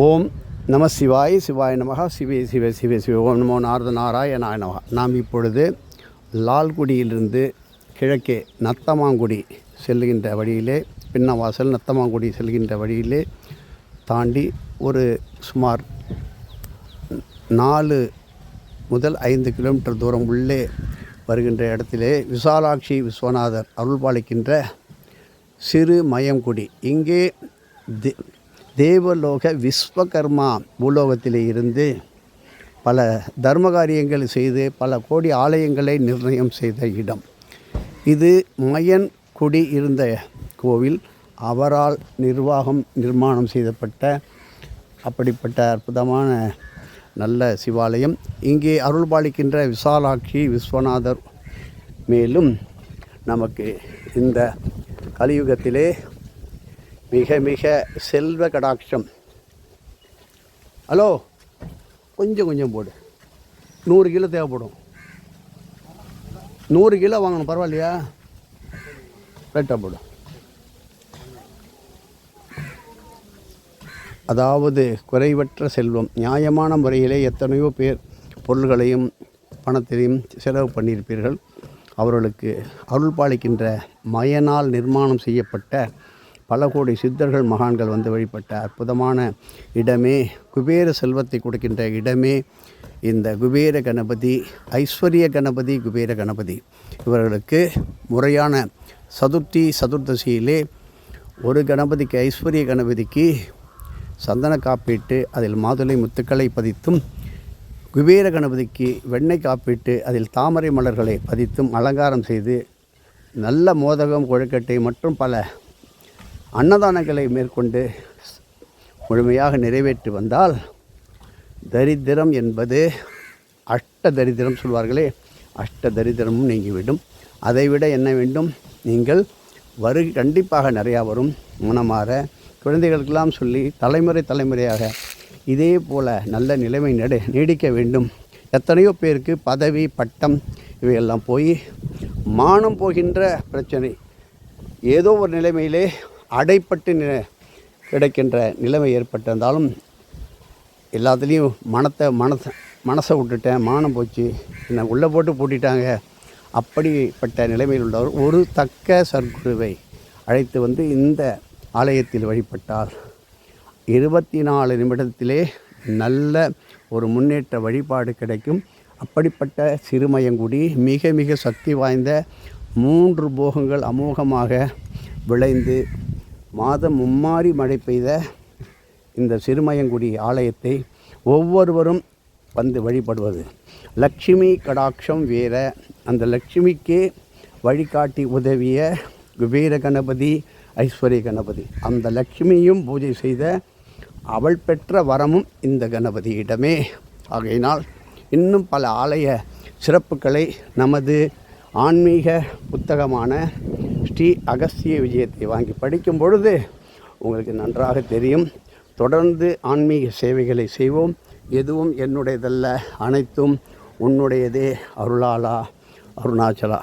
ஓம் நம சிவாய் சிவாய் நமகா சிவே சிவே சிவே சிவே ஓம் நமோ நாரத நாராயணாய நமகா. நாம் இப்பொழுது லால்குடியிலிருந்து கிழக்கே நத்தமாங்குடி செல்கின்ற வழியிலே, பின்னவாசல் நத்தமாங்குடி செல்கின்ற வழியிலே தாண்டி ஒரு சுமார் 4 முதல் 5 கிலோமீட்டர் தூரம் உள்ளே வருகின்ற இடத்திலே விசாலாட்சி விஸ்வநாதர் அருள்பாலிக்கின்ற சிறு மயங்குடி. இங்கே தேவலோக விஸ்வகர்மா பூலோகத்திலே இருந்து பல தர்மகாரியங்கள் செய்து பல கோடி ஆலயங்களை நிர்ணயம் செய்த இடம் இது. மயன்குடி இருந்த கோவில் அவரால் நிர்மாணம் செய்யப்பட்ட அப்படிப்பட்ட அற்புதமான நல்ல சிவாலயம். இங்கே அருள்பாலிக்கின்ற விசாலாட்சி விஸ்வநாதர் மேலும் நமக்கு இந்த கலியுகத்திலே மிக மிக செல்வ கடாட்சம். ஹலோ, கொஞ்சம் போடு. 100 கிலோ தேவைப்படும். 100 கிலோ வாங்கணும், பரவாயில்லையா? ரைட்டாக போடும். அதாவது குறைவற்ற செல்வம். நியாயமான முறையிலே எத்தனையோ பேர் பொருள்களையும் பணத்தையும் செலவு பண்ணியிருப்பீர்கள். அவர்களுக்கு அருள்பாலிக்கின்ற மயனால் நிர்மாணம் செய்யப்பட்ட பல கோடி சித்தர்கள் மகான்கள் வந்து வழிபட்ட அற்புதமான இடமே, குபேர செல்வத்தை கொடுக்கின்ற இடமே இந்த குபேர கணபதி, ஐஸ்வர்ய கணபதி, குபேர கணபதி. இவர்களுக்கு முறையான சதுர்தசியிலே ஒரு கணபதிக்கு, ஐஸ்வர்ய கணபதிக்கு சந்தன காப்பிட்டு அதில் மாதுளை முத்துக்களை பதித்தும், குபேர கணபதிக்கு வெண்ணெய் காப்பிட்டு அதில் தாமரை மலர்களை பதித்தும் அலங்காரம் செய்து நல்ல மோதகம், கொழுக்கட்டை மற்றும் பல அன்னதானங்களை மேற்கொண்டு முழுமையாக நிறைவேற்றி வந்தால் தரித்திரம் என்பது அஷ்ட தரித்திரம் சொல்வார்களே, அஷ்ட தரித்திரமும் நீங்கிவிடும். அதைவிட என்ன வேண்டும்? நீங்கள் கண்டிப்பாக நிறையா வரும். மனமாற குழந்தைகளுக்கெல்லாம் சொல்லி தலைமுறையாக இதே போல் நல்ல நிலைமை நீடிக்க வேண்டும். எத்தனையோ பேருக்கு பதவி, பட்டம் இவையெல்லாம் போய் மானம் போகின்ற பிரச்சனை, ஏதோ ஒரு நிலைமையிலே அடைப்பட்டு கிடைக்கின்ற நிலைமை ஏற்பட்டிருந்தாலும் எல்லாத்துலேயும் மனசை விட்டுட்டேன், மானம் போச்சு, என்னை உள்ளே போட்டு பூட்டிட்டாங்க, அப்படிப்பட்ட நிலைமையில் உள்ளவர் ஒரு தக்க சர்க்குருவை அழைத்து வந்து இந்த ஆலயத்தில் வழிபட்டால் 24 நிமிடத்திலே நல்ல ஒரு முன்னேற்ற வழிபாடு கிடைக்கும். அப்படிப்பட்ட சிறுமயங்குடி மிக மிக சக்தி வாய்ந்த 3 போகங்கள் அமோகமாக விளைந்து மாதம் மும்மாரி மழை பெய்த இந்த சிறுமயங்குடி ஆலயத்தை ஒவ்வொருவரும் வந்து வழிபடுவது. லட்சுமி கடாட்சம் வேற. அந்த லட்சுமிக்கே வழிகாட்டி உதவிய குபேர கணபதி, ஐஸ்வர்ய கணபதி, அந்த லட்சுமியும் பூஜை செய்த அவள் பெற்ற வரமும் இந்த கணபதியிடமே. ஆகையினால் இன்னும் பல ஆலய சிறப்புகளை நமது ஆன்மீக புத்தகமான ஸ்ரீ அகஸ்திய விஜயத்தை வாங்கி படிக்கும் பொழுது உங்களுக்கு நன்றாக தெரியும். தொடர்ந்து ஆன்மீக சேவைகளை செய்வோம். எதுவும் என்னுடையதல்ல, அனைத்தும் உன்னுடையதே. அருளாளா, அருணாச்சலா.